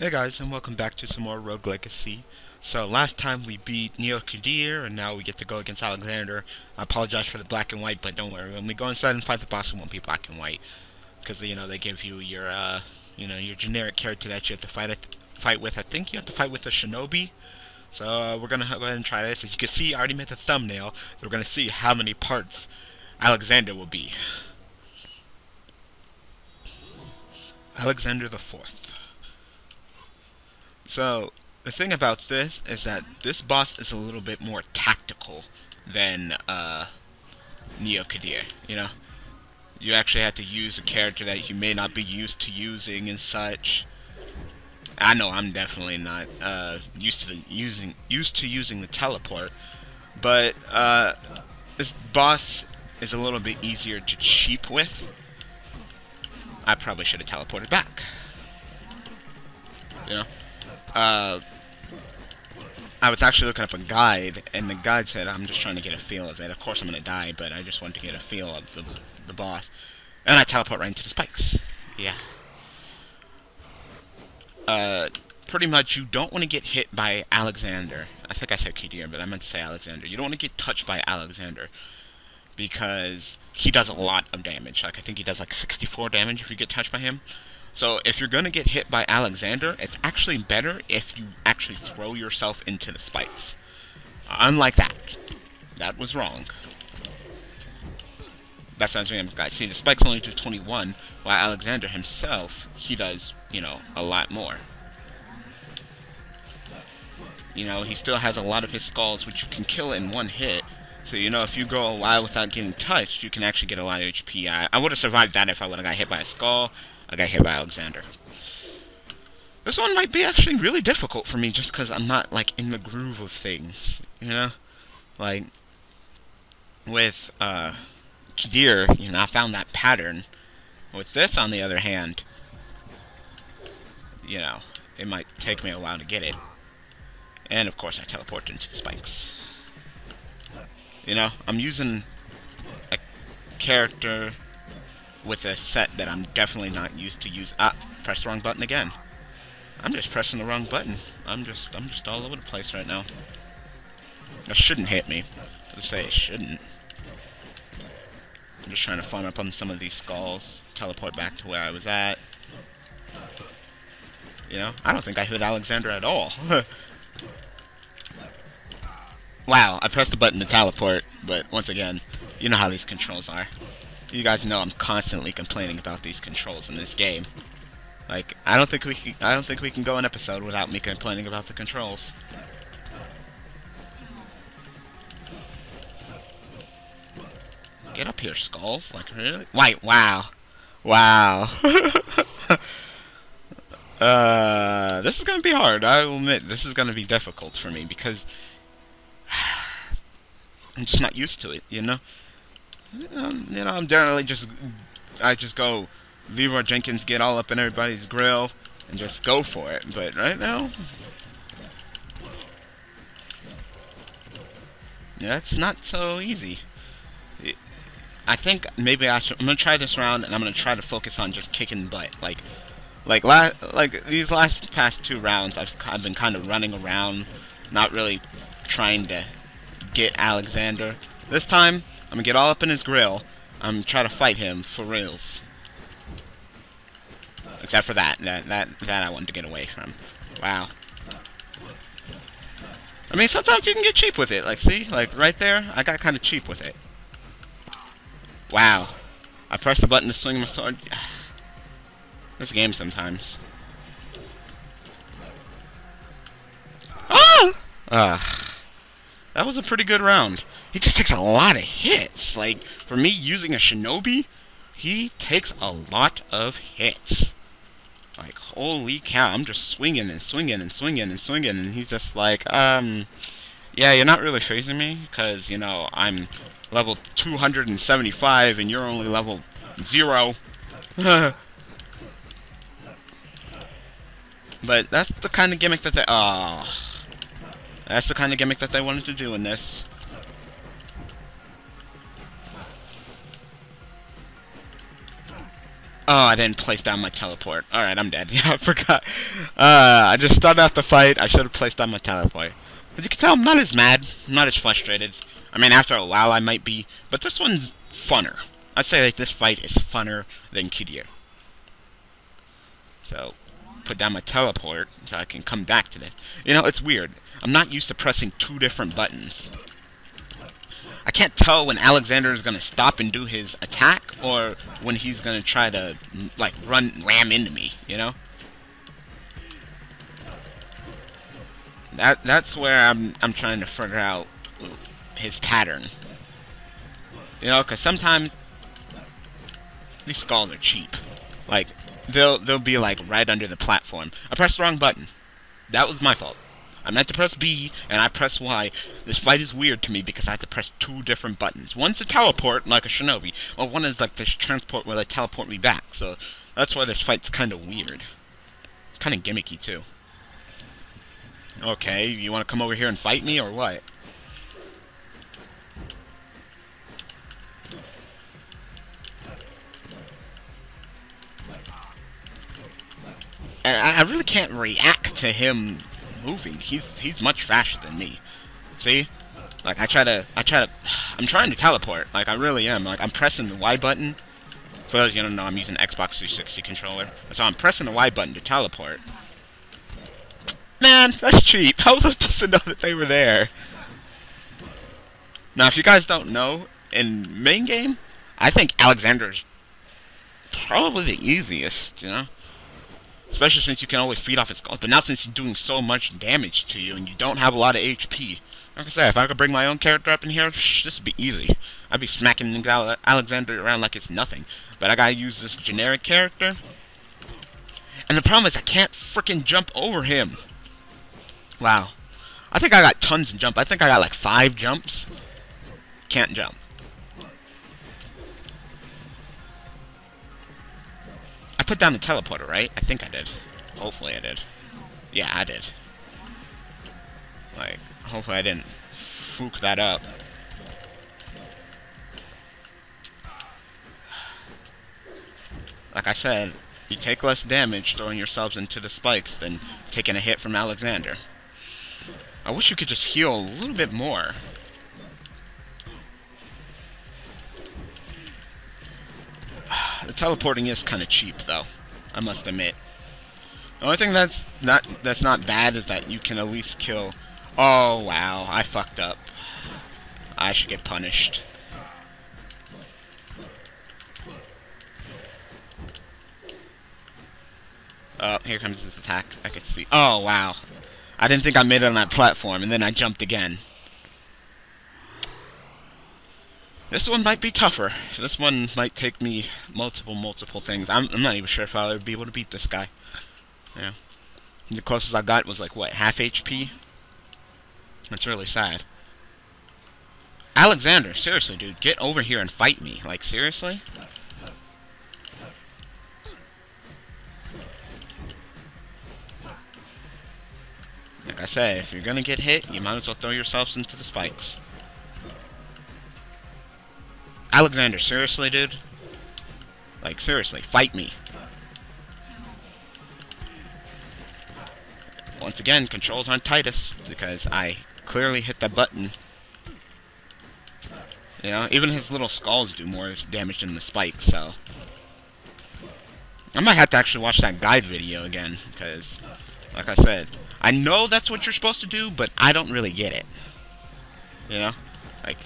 Hey guys, and welcome back to some more Rogue Legacy. So last time we beat Neo-Kadir, and now we get to go against Alexander. I apologize for the black and white, but don't worry. When we go inside and fight the boss, it won't be black and white, because they give you your your generic character that you have to fight with. I think you have to fight with a shinobi. So we're gonna go ahead and try this. As you can see, I already made the thumbnail. We're gonna see how many parts Alexander will be. Alexander the Fourth. So, the thing about this is that this boss is a little bit more tactical than Neo-Kadir, you know? You actually have to use a character that you may not be used to using and such. I know I'm definitely not used to using the teleport, but this boss is a little bit easier to cheap with. I probably should have teleported back, you know? I was actually looking up a guide, and the guide said I'm just trying to get a feel of it. Of course I'm going to die, but I just want to get a feel of the boss. And I teleport right into the spikes. Yeah. Pretty much you don't want to get hit by Alexander. I think I said Kadir, but I meant to say Alexander. You don't want to get touched by Alexander, because he does a lot of damage. Like, I think he does like 64 damage if you get touched by him. So, if you're going to get hit by Alexander, it's actually better if you actually throw yourself into the spikes. Unlike that. That was wrong. That's what I'm guys. See, the spikes only do 21, while Alexander himself, he does, a lot more. He still has a lot of his skulls, which you can kill in one hit. So, if you go a while without getting touched, you can actually get a lot of HP. I would have survived that if I would have got hit by a skull. I got hit by Alexander. This one might be actually really difficult for me just because I'm not, like, in the groove of things, Like, with, Kadir, I found that pattern. With this, on the other hand, it might take me a while to get it. And, of course, I teleport into the spikes. I'm using a character with a set that I'm definitely not used to use. Press the wrong button again. I'm just pressing the wrong button. I'm just all over the place right now. That shouldn't hit me. Let's say it shouldn't. I'm just trying to farm up on some of these skulls. Teleport back to where I was at. I don't think I hit Alexander at all. Wow, I pressed the button to teleport, but once again, you know how these controls are. You guys know I'm constantly complaining about these controls in this game. Like, I don't think we can go an episode without me complaining about the controls. Get up here, skulls. Like, really? Wait, wow. Wow. This is gonna be hard. I will admit, this is gonna be difficult for me because I'm just not used to it, I'm generally I just go Leroy Jenkins, get all up in everybody's grill and just go for it. But right now, yeah, it's not so easy. I think maybe I'm gonna try this round, and I'm gonna try to focus on just kicking butt. Like these past two rounds, I've been kind of running around, not really trying to get Alexander. This time, I'm gonna get all up in his grill. I'm trying to fight him for reals. Except for that I wanted to get away from. Wow. I mean, sometimes you can get cheap with it. Like, see? Like, right there, I got kind of cheap with it. Wow. I pressed the button to swing my sword. This game sometimes. Ah! That was a pretty good round. He just takes a lot of hits. Like, for me using a shinobi, he takes a lot of hits. Like, holy cow, I'm just swinging and swinging and swinging and swinging, and he's just like, yeah, you're not really phasing me, because, I'm level 275, and you're only level 0. But that's the kind of gimmick that that's the kind of gimmick that they wanted to do in this. Oh, I didn't place down my teleport. Alright, I'm dead. Yeah, I forgot. I just started off the fight. I should have placed down my teleport. As you can tell, I'm not as mad. I'm not as frustrated. I mean, after a while I might be. But this one's funner. I'd say like this fight is funner than Kidir. So, put down my teleport so I can come back to this. You know, it's weird. I'm not used to pressing 2 different buttons. I can't tell when Alexander is going to stop and do his attack, or when he's going to try to, like, ram into me, you know? That's where I'm trying to figure out his pattern. You know, because sometimes these skulls are cheap. Like, they'll be, like, right under the platform. I pressed the wrong button. That was my fault. I meant to press B, and I pressed Y. This fight is weird to me because I have to press 2 different buttons. One's a teleport, like a shinobi, or one is like this transport where they teleport me back. So that's why this fight's kind of weird. Kind of gimmicky, too. Okay, you want to come over here and fight me, or what? And I really can't react to him moving. He's much faster than me. See? Like, I'm trying to teleport. Like, I really am. Like, I'm pressing the Y button. For those of you who don't know, I'm using Xbox 360 controller. So I'm pressing the Y button to teleport. Man, that's cheap. How was I supposed to know that they were there? Now, if you guys don't know, in main game, I think Alexander's probably the easiest, you know? Especially since you can always feed off his skulls. But now since he's doing so much damage to you and you don't have a lot of HP. Like I said, if I could bring my own character up in here, this would be easy. I'd be smacking Alexander around like it's nothing. But I gotta use this generic character. And the problem is I can't frickin' jump over him. Wow. I think I got tons of jump. I think I got like 5 jumps. Can't jump. I put down the teleporter, right? I think I did. Hopefully I did. Yeah, I did. Like, hopefully I didn't fook that up. Like I said, you take less damage throwing yourselves into the spikes than taking a hit from Alexander. I wish you could just heal a little bit more. The teleporting is kind of cheap, though. I must admit. The only thing that's not bad is that you can at least kill. Oh wow, I fucked up. I should get punished. Oh, here comes his attack. I could see. Oh wow, I didn't think I made it on that platform, and then I jumped again. This one might be tougher. This one might take me multiple things. I'm not even sure if I'll ever be able to beat this guy. Yeah. The closest I got was like, what, half HP? That's really sad. Alexander, seriously, dude, get over here and fight me. Like, seriously? Like I said, if you're gonna get hit, you might as well throw yourselves into the spikes. Alexander, seriously, dude? Like, seriously, fight me. Once again, controls aren't tightest, because I clearly hit that button. You know, even his little skulls do more damage than the spikes, so... I might have to actually watch that guide video again, because, like I said, I know that's what you're supposed to do, but I don't really get it. You know? Like...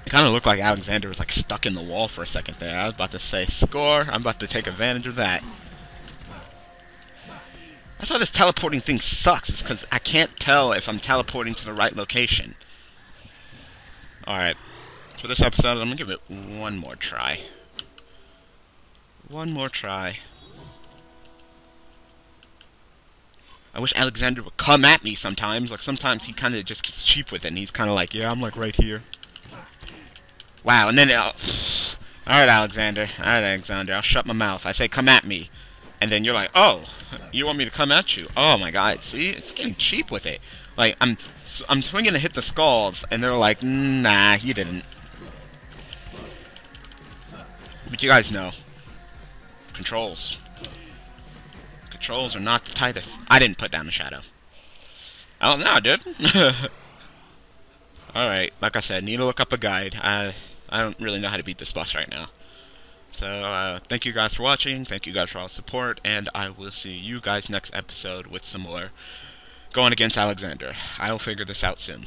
It kind of looked like Alexander was like stuck in the wall for a second there. I was about to say, score! I'm about to take advantage of that. That's why this teleporting thing sucks, is because I can't tell if I'm teleporting to the right location. Alright. For this episode, I'm going to give it one more try. One more try. I wish Alexander would come at me sometimes. Like, sometimes he kind of just gets cheap with it, and he's kind of like, yeah, I'm like right here. Wow, and then... Alright, Alexander. Alright, Alexander. I'll shut my mouth. I say, come at me. And then you're like, oh, you want me to come at you? Oh, my God. See? It's getting cheap with it. Like, I'm swinging to hit the skulls, and they're like, nah, you didn't. But you guys know. Controls. Controls are not the tightest. I didn't put down the shadow. Oh, no, I did. Alright, like I said, need to look up a guide. I don't really know how to beat this boss right now. So, thank you guys for watching, thank you guys for all the support, and I will see you guys next episode with some more going against Alexander. I'll figure this out soon.